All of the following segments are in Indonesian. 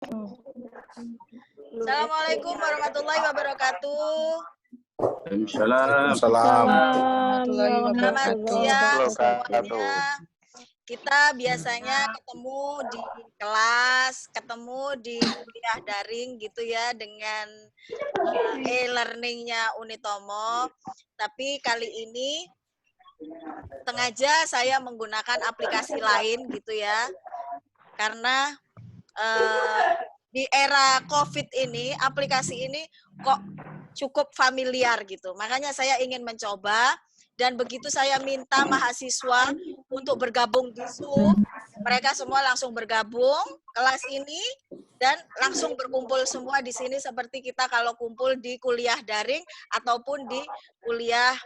Assalamualaikum warahmatullahi wabarakatuh. Waalaikumsalam. Selamat siang semuanya. Kita biasanya ketemu di kelas, ketemu di kuliah daring gitu ya dengan e-learningnya Unitomo. Tapi kali ini sengaja saya menggunakan aplikasi lain gitu ya. Karena di era COVID ini, aplikasi ini kok cukup familiar gitu. Makanya saya ingin mencoba, dan begitu saya minta mahasiswa untuk bergabung di Zoom, mereka semua langsung bergabung kelas ini dan langsung berkumpul semua di sini seperti kita kalau kumpul di kuliah daring ataupun di kuliah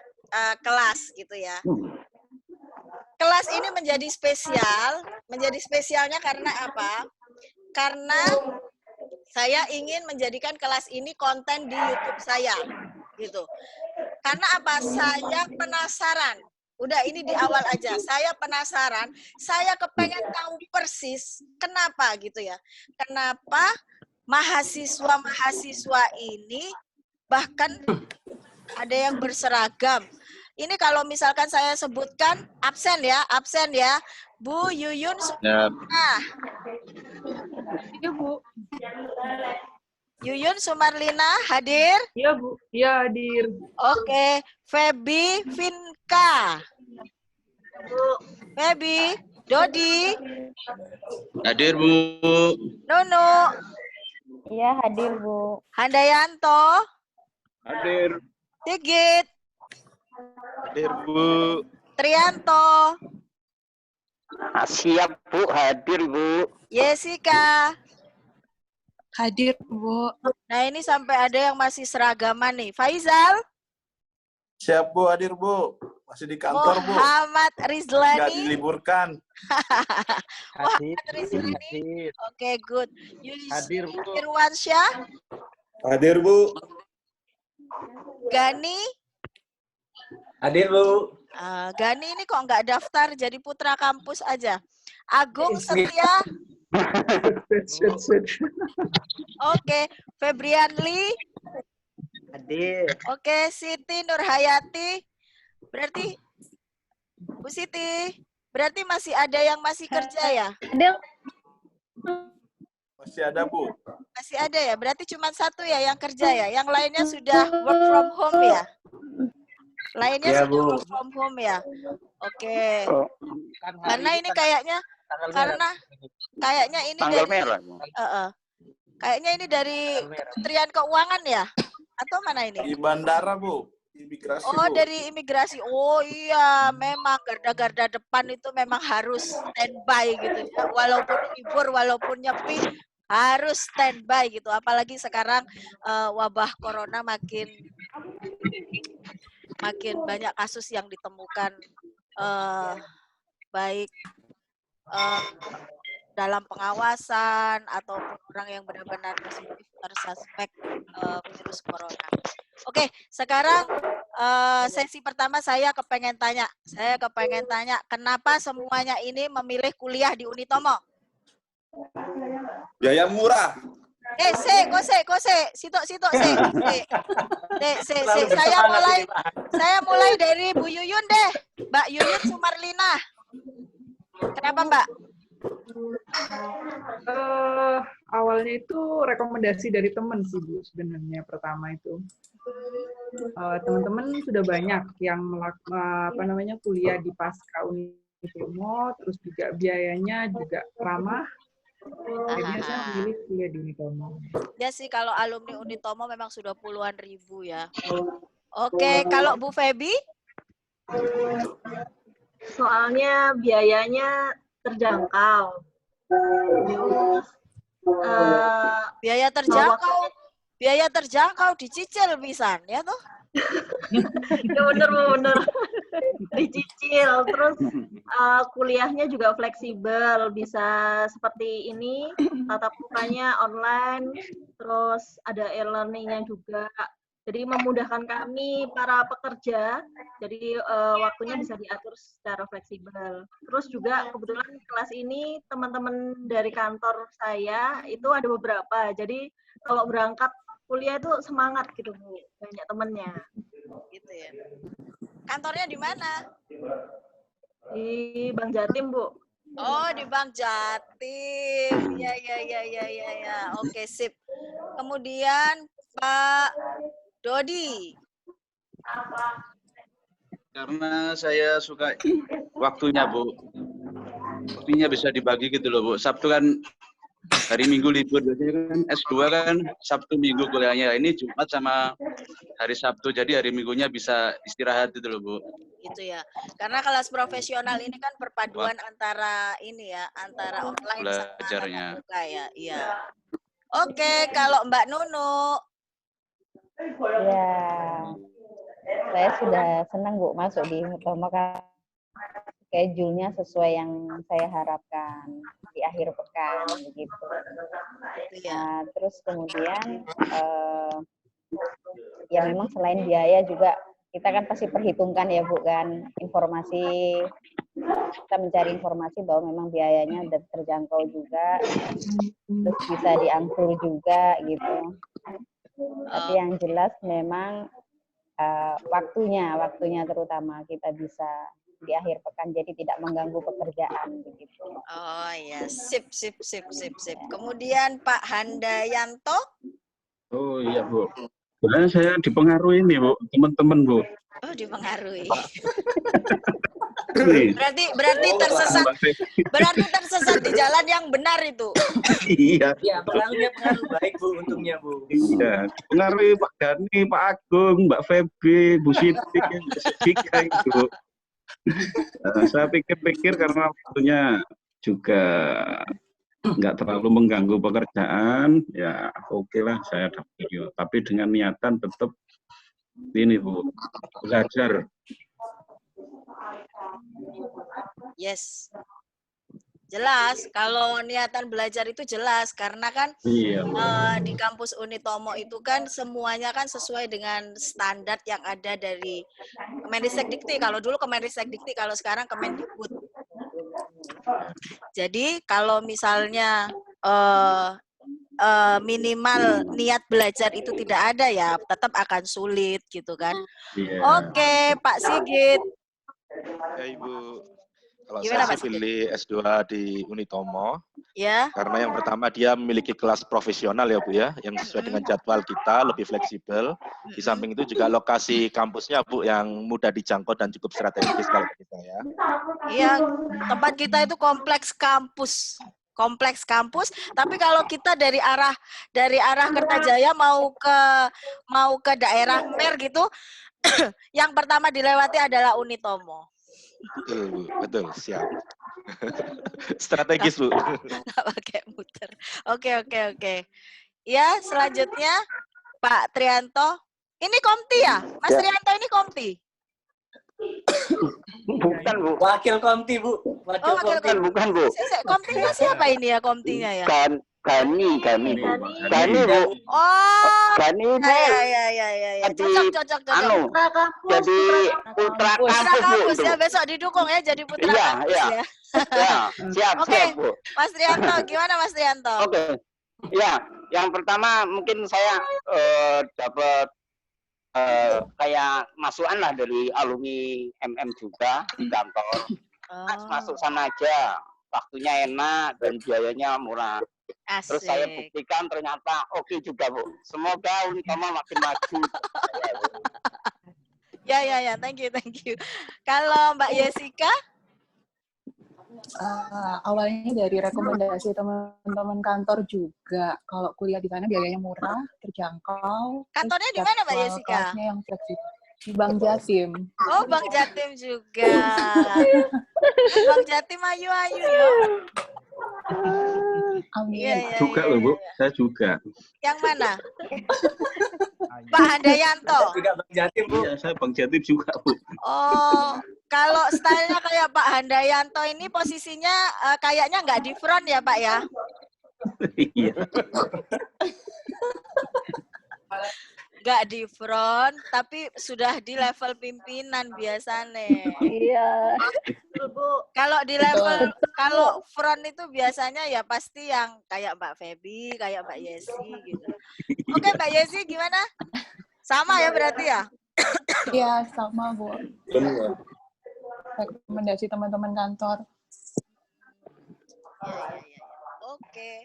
kelas gitu ya. Kelas ini menjadi spesialnya karena apa? Karena saya ingin menjadikan kelas ini konten di YouTube saya, gitu. Karena apa? Saya penasaran. Udah ini di awal aja. Saya penasaran. Saya kepengen tahu persis kenapa gitu ya. Kenapa mahasiswa-mahasiswa ini bahkan ada yang berseragam. Ini kalau misalkan saya sebutkan absen ya. Bu Yuyun Sumarlina. Iya, Bu. Yuyun Sumarlina hadir? Iya, Bu. Iya, hadir. Oke, Feby Vinka. Feby, Dodi. Hadir, Bu. Nunu. Iya, hadir, Bu. Handayanto. Hadir. Sigit. Hadir, Bu. Trianto. Siap, Bu. Hadir, Bu. Jessica. Hadir, Bu. Nah, ini sampai ada yang masih seragaman nih. Faizal. Siap, Bu. Hadir, Bu. Masih di kantor, Bu. Muhammad Nggak Rizlani. diliburkan. Muhammad Rizlani. Oke, good. Hadir, Bu. Irwansyah. Hadir, Bu. Gani. Hadir, Bu. Gani ini kok nggak daftar jadi putra kampus aja. Agung Setia. Oke, Febrianli. Hadir. Oke, Siti Nurhayati. Berarti Bu Siti, berarti masih ada yang masih kerja ya? Masih ada, Bu. Masih ada ya? Berarti cuma satu ya yang kerja ya? Yang lainnya sudah work from home ya? Lainnya Ya, sudah Bu. work from home ya? Oke. Karena ini kayaknya ini Tanggal dari merah. kayaknya ini dari Kementerian Keuangan ya? Atau mana ini? Di bandara, Bu. Imigrasi, Oh, Bu. dari imigrasi. Oh iya, memang garda-garda depan itu memang harus standby gitu ya. Walaupun libur, walaupun nyepi, harus standby gitu. Apalagi sekarang wabah corona makin banyak kasus yang ditemukan baik dalam pengawasan ataupun orang yang benar-benar positif tersuspek virus corona. Oke, sekarang sesi pertama saya kepengen tanya, kenapa semuanya ini memilih kuliah di Unitomo? Biaya murah. Sitok. Saya mulai dari Bu Yuyun deh, Mbak Yuyun Sumarlina. Kenapa, Mbak? Awalnya itu rekomendasi dari teman sih, Bu, sebenarnya pertama itu. Teman-teman sudah banyak yang kuliah di Pasca Unitomo, terus juga biayanya juga ramah. Jadi saya memilih kuliah di Unitomo. Ya sih, kalau alumni Unitomo memang sudah puluhan ribu ya. Oke, kalau Bu Feby? Soalnya biayanya terjangkau. Biaya terjangkau dicicil pisan ya toh? Ya bener. Dicicil, terus kuliahnya juga fleksibel, bisa seperti ini, tatap mukanya online, terus ada e-learningnya juga. Jadi memudahkan kami para pekerja, jadi waktunya bisa diatur secara fleksibel. Terus juga kebetulan kelas ini teman-teman dari kantor saya itu ada beberapa, jadi kalau berangkat kuliah itu semangat gitu Bu, banyak temennya. Gitu ya. Kantornya di mana? Di Bang Jatim Bu. Oh, di Bank Jatim. Ya. Oke, sip. Kemudian Pak Dodi. Karena saya suka waktunya, Bu. Waktunya bisa dibagi gitu loh, Bu. Sabtu kan hari Minggu libur, biasanya kan S2 kan Sabtu Minggu kuliahnya. Ini Jumat sama hari Sabtu, jadi hari Minggunya bisa istirahat gitu loh, Bu. Gitu ya. Karena kelas profesional ini kan perpaduan antara ini ya, antara online sama Belajarnya. tatap muka ya. Iya. Oke, kalau Mbak Nunu. Ya, saya sudah senang Bu masuk di Hutomo karena schedule-nya sesuai yang saya harapkan di akhir pekan begitu. Nah, terus kemudian ya memang selain biaya juga kita kan pasti perhitungkan ya Bu kan informasi, kita mencari informasi bahwa memang biayanya terjangkau juga, terus bisa diangsur juga gitu. Tapi yang jelas memang waktunya terutama kita bisa di akhir pekan jadi tidak mengganggu pekerjaan begitu. Oh ya, sip. Kemudian Pak Handayanto. Oh iya, Bu. Sebenarnya saya dipengaruhi nih, Bu, teman-teman, Bu. Oh, dipengaruhi. Nih. Berarti tersesat. Berarti tersesat di jalan yang benar itu. Iya. Ya, pengaruhnya pengaruh baik Bu, untungnya Bu. Iya, pengaruhi Pak Gani, Pak Agung, Mbak Feby, Bu Siti, Jika itu. Saya pikir-pikir karena waktunya juga nggak terlalu mengganggu pekerjaan, ya oke lah saya dapat. Tapi dengan niatan tetap ini Bu, belajar. Yes. Jelas, kalau niatan belajar itu jelas karena kan Iya, di kampus Unitomo itu kan semuanya kan sesuai dengan standar yang ada dari Kemendikbud. Kalau dulu Kemendikbud, kalau sekarang Kemendikbud. Jadi kalau misalnya minimal niat belajar itu tidak ada ya tetap akan sulit gitu kan. Iya. Oke, Pak Sigit. Ya Ibu, kalau Gimana, saya Pak sih Sigit? pilih S2 di Unitomo, Ya. karena yang pertama dia memiliki kelas profesional ya Bu ya, yang sesuai dengan jadwal kita, lebih fleksibel. Di samping itu juga lokasi kampusnya Bu yang mudah dijangkau dan cukup strategis kalau kita ya. Iya, tempat kita itu kompleks kampus. Tapi kalau kita dari arah Kertajaya mau ke daerah Mer gitu, yang pertama dilewati adalah Unitomo. Betul Bu, betul, siap. Strategis Bu. Nggak pakai muter. Oke. Ya, selanjutnya Pak Trianto. Ini Komti ya? Mas Trianto ini Komti? Bukan Bu. Wakil Komti Bu. Oh, wakil Komti. Bukan Bu. Komtinya siapa ini ya komtinya ya? Gani Bu. Oh, Gani Bu. ya. Cocok. Jadi putra kampus Bu. Ya, besok didukung ya jadi putra kampus ya. Ya, siap Bu. Mas Trianto, gimana Mas Trianto? Oke. Ya, yang pertama mungkin saya dapat kayak masukan lah dari alumni MM juga di kantor. Masuk sana aja, waktunya enak dan biayanya murah. Asik. Terus saya buktikan ternyata oke juga Bu. Semoga Unitomo makin maju. Ya, thank you. Kalau Mbak Jessica? Awalnya dari rekomendasi teman-teman kantor juga, kalau kuliah di sana biayanya murah, terjangkau. Kantornya di mana Mbak Jessica? Kelasnya yang fleksibel. Di Bang Jatim. Oh, Bang Jatim juga. Bang Jatim ayu ya. Amin. Iya, Juga loh Bu, saya juga. Yang mana? Pak Handayanto. Juga Bang Jatim Bu. Iya, saya Bang Jatim juga Bu. Oh, kalau stylenya kayak Pak Handayanto ini posisinya kayaknya nggak di front ya Pak ya? Iya. nggak di front, tapi sudah di level pimpinan biasanya. Iya. Kalau di level, kalau front itu biasanya ya pasti yang kayak Mbak Feby, kayak Mbak Yesi gitu. Oke, Mbak Yesi gimana? Sama ya berarti ya? Iya, sama Bu. Rekomendasi teman-teman kantor. Ya. Oke.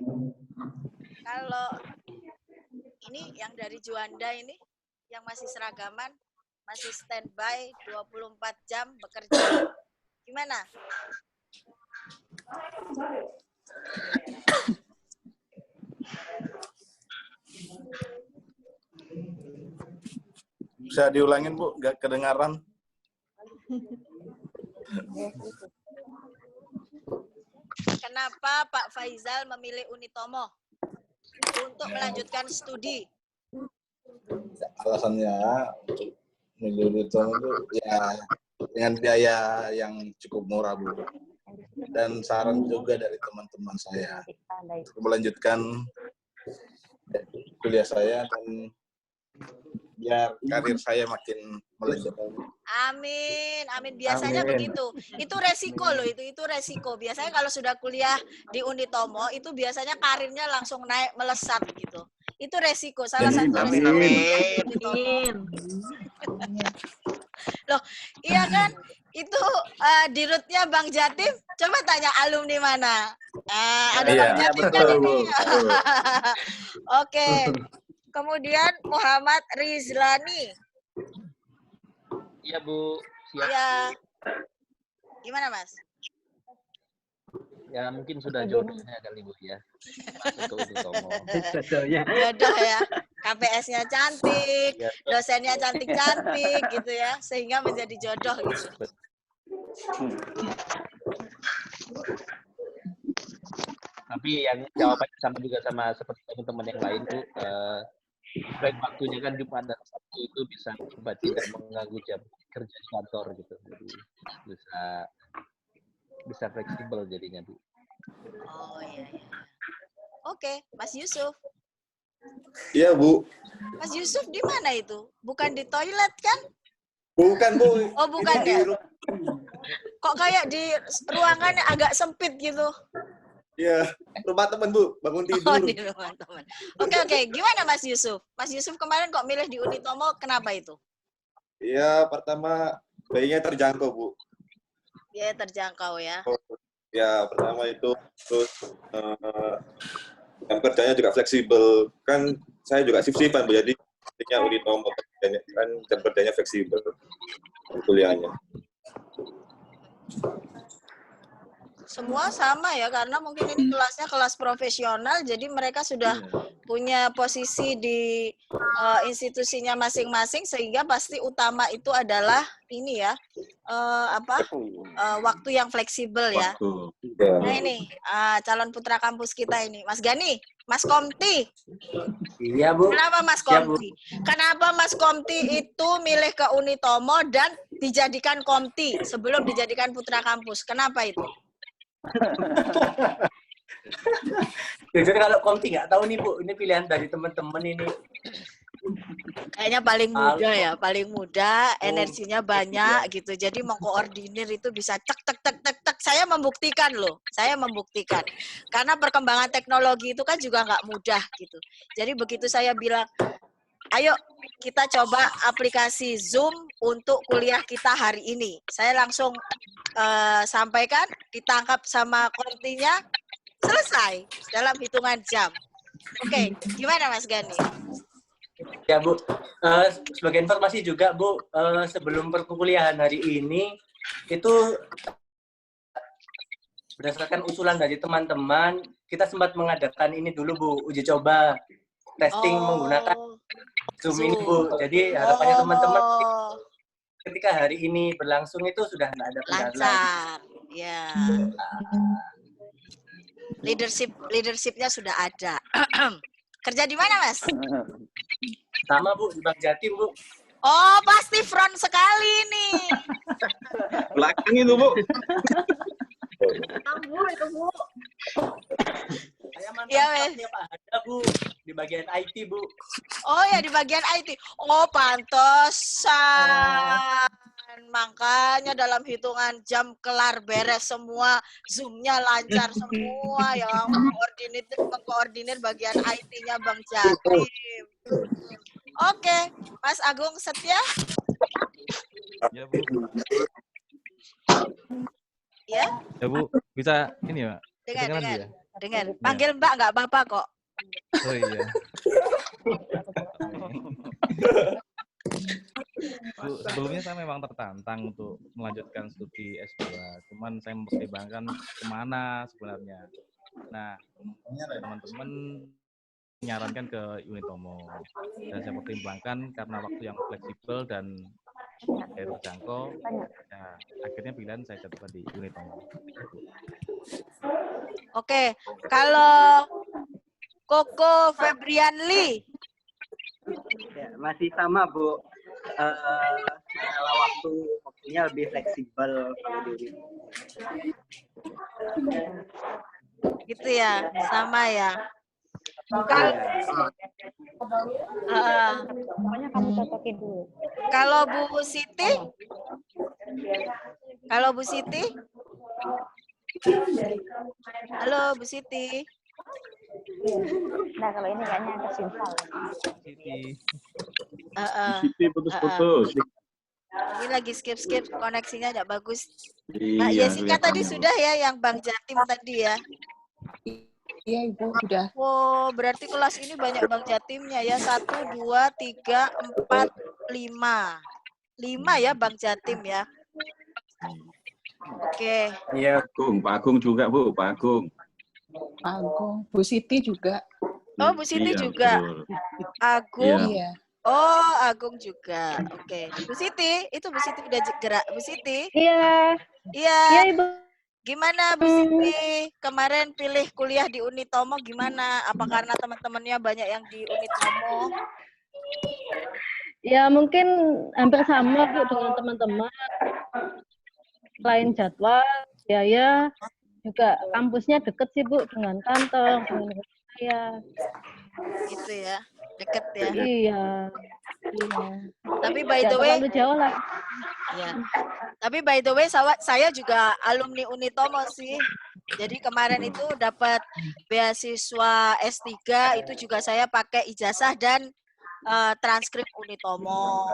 Kalau ini yang dari Juanda ini, yang masih seragaman, masih standby 24 jam bekerja. Gimana? Bisa diulangin, Bu? Nggak kedengaran. Kenapa Pak Faizal memilih Unitomo untuk melanjutkan studi? Alasannya untuk milih Unitomo itu ya dengan biaya yang cukup murah, Bu. Dan saran juga dari teman-teman saya untuk melanjutkan kuliah saya dan biar karir saya makin melejit. Amin. Biasanya begitu. Itu resiko loh, itu resiko. Biasanya kalau sudah kuliah di Unitomo, itu biasanya karirnya langsung naik melesat gitu. Itu resiko, salah satu resiko. Loh, iya kan? Itu di rootnya Bang Jatim. Coba tanya alumni mana. Ada Bang Jatim kan ini. Oke. Kemudian Muhammad Rizlani. Iya, Bu. Siap. Iya. Gimana, Mas? Ya, mungkin sudah jodohnya kali, Bu, ya. Untuk Unitomo. Jodoh ya. KPS-nya cantik, dosennya cantik-cantik gitu ya, sehingga menjadi jodoh gitu. Tapi yang jawabannya sama juga sama seperti teman-teman yang lain, Bu. Baik waktunya kan Jumat dan Sabtu itu bisa tidak mengganggu jam kerja di kantor gitu. Jadi bisa fleksibel jadinya, Bu. Oh iya. Oke, Mas Yusuf. Iya, Bu. Mas Yusuf di mana itu? Bukan di toilet kan? Bukan, Bu. Oh, bukan ya? Kok kayak di ruangannya agak sempit gitu? Iya, rumah teman, Bu. Bangun tidur. Oh, di rumah teman. Oke. Gimana Mas Yusuf? Mas Yusuf kemarin kok milih di Unitomo, kenapa itu? Iya, pertama biayanya terjangkau, Bu. Biaya terjangkau ya. Ya, pertama itu terus jam kerjanya juga fleksibel. Kan saya juga shift-shiftan, Bu. Jadi artinya Unitomo kan jam kerjanya fleksibel. Kuliahnya. Semua sama ya, karena mungkin ini kelasnya kelas profesional, jadi mereka sudah punya posisi di institusinya masing-masing, sehingga pasti utama itu adalah ini ya, waktu yang fleksibel ya. Nah ini calon putra kampus kita ini, Mas Gani, Mas Komti. Iya, Bu. Kenapa Mas Komti? Kenapa Mas Komti itu milih ke Unitomo dan dijadikan Komti sebelum dijadikan putra kampus? Kenapa itu? Jujur kalau Komti nggak tahu nih, Bu, ini pilihan dari teman-teman ini. Kayaknya paling muda ya, paling muda, energinya banyak gitu. Jadi mengkoordinir itu bisa cek. Saya membuktikan loh, Karena perkembangan teknologi itu kan juga nggak mudah gitu. Jadi begitu saya bilang, ayo kita coba aplikasi Zoom untuk kuliah kita hari ini. Saya langsung sampaikan, ditangkap sama Komtinya, selesai dalam hitungan jam. Oke, gimana Mas Gani? Ya, Bu. Sebagai informasi juga, Bu, sebelum perkuliahan hari ini, itu berdasarkan usulan dari teman-teman, kita sempat mengadakan ini dulu, Bu, uji coba testing menggunakan Zoom ini, Bu. Jadi harapannya teman-teman ketika hari ini berlangsung itu sudah nggak ada kendala. Lancar, ya. Leadershipnya sudah ada. Kerja di mana, Mas? Sama, Bu, di Bang Jatim, Bu. Oh, pasti front sekali nih. Belakang itu, Bu. Bu, itu Bu. Saya mantan Iya, staffnya Pak Hada, Bu. Di bagian IT, Bu. Oh ya, di bagian IT. Oh, pantesan. Makanya dalam hitungan jam kelar beres semua, Zoom-nya lancar semua, yang mengkoordinir bagian IT-nya Bang Jatim. Oke, Mas Agung Setia. Ya, Bu. Ya, Ya, Bu. Bisa ini ya? dengar. Panggil Mbak nggak apa-apa kok. Oh iya. Bu, sebelumnya saya memang tertantang untuk melanjutkan studi S2, cuman saya mempertimbangkan kemana sebenarnya. Nah, teman-teman menyarankan ke Unitomo, dan saya pertimbangkan karena waktu yang fleksibel dan terjangkau, ya, akhirnya pilihan saya jatuhkan di Unitomo. Oke, kalau Koko Febrianli. Ya, masih sama, Bu. Masalah waktunya lebih fleksibel kalau di Gitu ya, sama ya. Pokoknya kamu cocokin dulu. Kalau Bu Siti? Halo Bu Siti? Halo Bu Siti? Nah, kalau ini kayaknya kesimpal. Siti putus-putus. Ini lagi skip koneksinya nggak bagus. Iya, Mbak Jessica tadi kelihatan. sudah ya, yang Bang Jatim tadi ya. Iya, Ibu, sudah. Oh, berarti kelas ini banyak Bang Jatimnya ya. 1, 2, 3, 4, 5. 5 ya Bang Jatim ya. Oke. Iya, Pak Agung juga, Bu. Pak Agung. Pak Agung. Bu Siti juga. Oh, Bu Siti Iya, juga. betul. Agung. Iya. Oh, Agung juga. Oke. Bu Siti, itu Bu Siti udah gerak. Bu Siti? Iya. Iya. Iya, Ibu. Gimana Bu Siti? Kemarin pilih kuliah di Unitomo gimana? Apa karena teman-temannya banyak yang di Unitomo? Ya, mungkin hampir sama, Bu, dengan teman-teman. Selain jadwal, biaya, juga kampusnya deket sih, Bu, dengan kantor, dengan saya. Gitu ya, deket ya. Iya. Iya. Tapi by Nggak the way, terlalu jauh lah. ya. Tapi by the way, saya juga alumni Unitomo sih. Jadi kemarin itu dapat beasiswa S3, itu juga saya pakai ijazah dan transkrip Unitomo.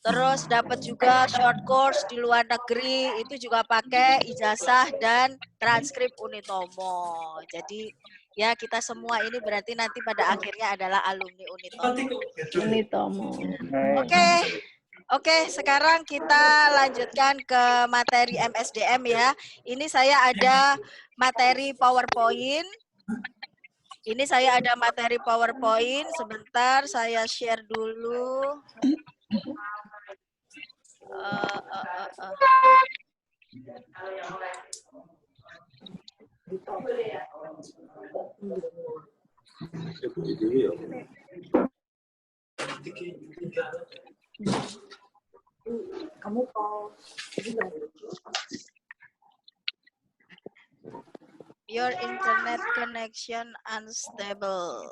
Terus dapat juga short course di luar negeri, itu juga pakai ijazah dan transkrip Unitomo. Jadi ya kita semua ini berarti nanti pada akhirnya adalah alumni Unitomo. Unitomo. Oke, sekarang kita lanjutkan ke materi MSDM ya. Ini saya ada materi PowerPoint. Sebentar, saya share dulu. Kamu mau Your internet connection unstable.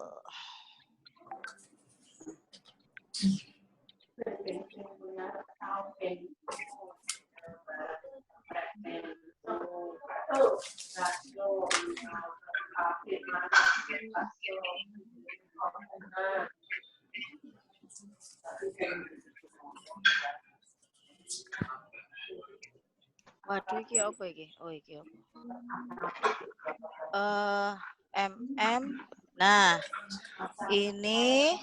Waduh, iki apa iki? Oh, iki apa? MM. Nah, ini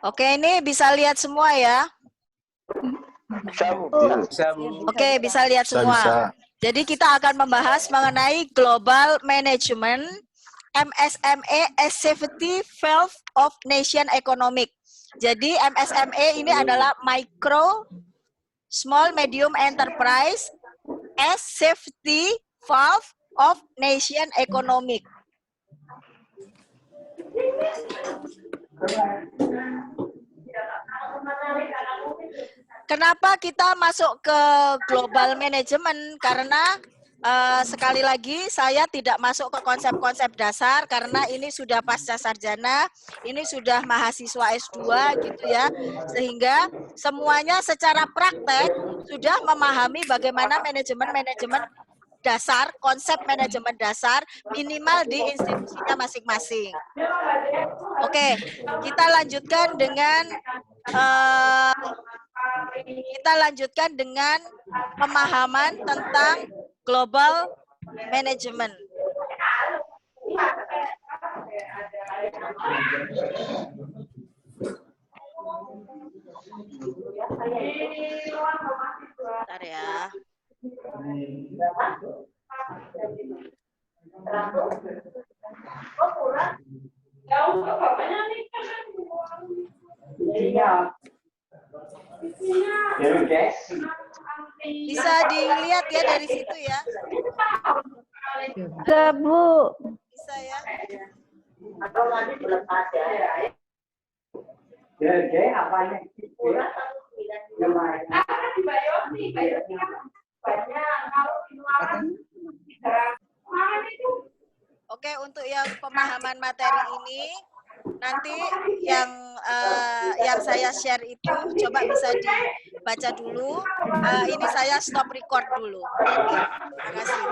Oke, ini bisa lihat semua ya? Oke, bisa lihat semua. Jadi kita akan membahas mengenai Global Management MSME as Safety Valve of Nation Economic. Jadi MSME ini adalah Micro, Small, Medium Enterprise as Safety Valve of Nation Economic. Kenapa kita masuk ke global management? Karena sekali lagi saya tidak masuk ke konsep-konsep dasar karena ini sudah pasca sarjana, ini sudah mahasiswa S2 gitu ya. Sehingga semuanya secara praktek sudah memahami bagaimana manajemen dasar, konsep manajemen dasar minimal di institusinya masing-masing. Oke, kita lanjutkan dengan pemahaman tentang global management. Bentar ya. Bisa dilihat ya dari situ ya. Bisa, Bu. Bisa ya. Oke, untuk yang pemahaman materi ini nanti yang saya share itu coba bisa dibaca dulu. Ini saya stop record dulu. Oke, terima kasih.